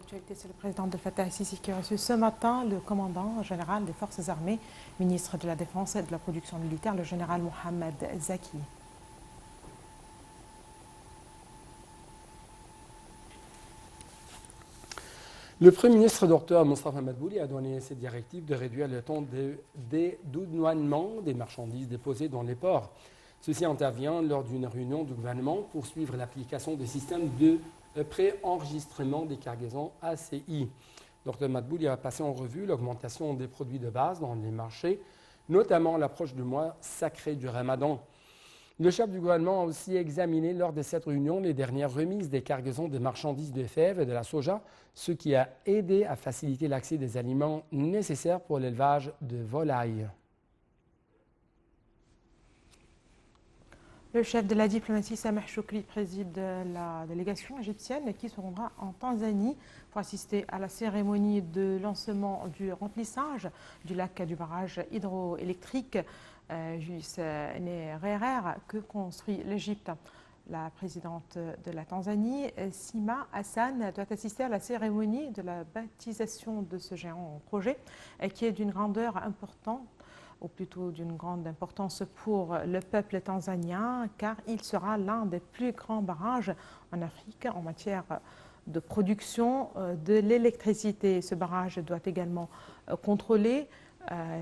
l'actualité, c'est le président Abdel Fattah el-Sisi qui a reçu ce matin le commandant général des forces armées, ministre de la Défense et de la production militaire, le général Mohamed Zaki. Le Premier ministre Dr Mostafa Madbouli a donné ses directives de réduire le temps de dédouanement des marchandises déposées dans les ports. Ceci intervient lors d'une réunion du gouvernement pour suivre l'application des systèmes de pré-enregistrement des cargaisons ACI. Dr Madbouli a passé en revue l'augmentation des produits de base dans les marchés, notamment l'approche du mois sacré du Ramadan. Le chef du gouvernement a aussi examiné lors de cette réunion les dernières remises des cargaisons de marchandises de fèves et de la soja, ce qui a aidé à faciliter l'accès des aliments nécessaires pour l'élevage de volailles. Le chef de la diplomatie, Sameh Choukri, préside la délégation égyptienne qui se rendra en Tanzanie pour assister à la cérémonie de lancement du remplissage du lac du barrage hydroélectrique Julius Nyerere que construit l'Égypte. La présidente de la Tanzanie, Sima Hassan, doit assister à la cérémonie de la baptisation de ce géant projet qui est d'une grandeur importante, ou plutôt d'une grande importance pour le peuple tanzanien, car il sera l'un des plus grands barrages en Afrique en matière de production de l'électricité. Ce barrage doit également contrôler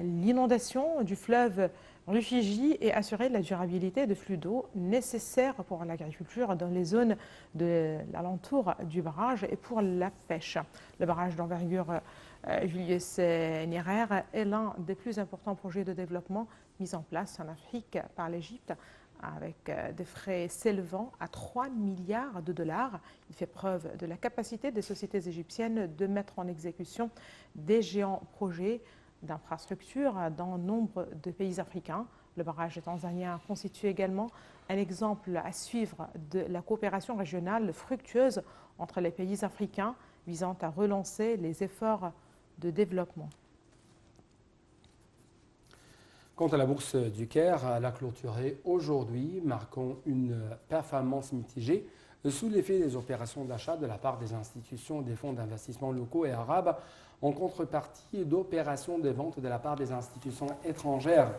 l'inondation du fleuve Rufiji et assurer la durabilité de flux d'eau nécessaires pour l'agriculture dans les zones de l'alentour du barrage et pour la pêche. Le barrage d'envergure Julius Nyerere est l'un des plus importants projets de développement mis en place en Afrique par l'Égypte, avec des frais s'élevant à 3 milliards de dollars. Il fait preuve de la capacité des sociétés égyptiennes de mettre en exécution des géants projets d'infrastructures dans nombre de pays africains. Le barrage tanzanien constitue également un exemple à suivre de la coopération régionale fructueuse entre les pays africains visant à relancer les efforts de développement. Quant à la bourse du Caire, elle a clôturé aujourd'hui, marquant une performance mitigée sous l'effet des opérations d'achat de la part des institutions des fonds d'investissement locaux et arabes, en contrepartie d'opérations de vente de la part des institutions étrangères.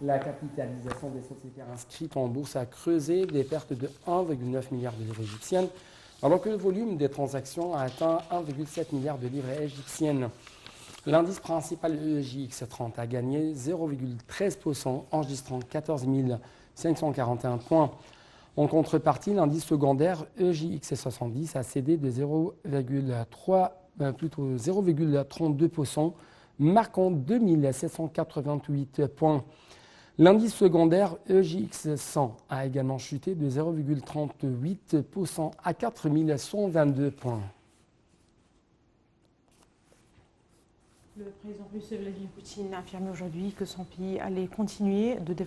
La capitalisation des sociétés inscrites en bourse a creusé des pertes de 1,9 milliard de livres égyptiennes, alors que le volume des transactions a atteint 1,7 milliard de livres égyptiennes. L'indice principal EJX30 a gagné 0,13%, enregistrant 14 541 points. En contrepartie, l'indice secondaire EJX70 a cédé de 0,32%, marquant 2 788 points. L'indice secondaire EJX100 a également chuté de 0,38% à 4 122 points. Le président russe Vladimir Poutine a affirmé aujourd'hui que son pays allait continuer de développer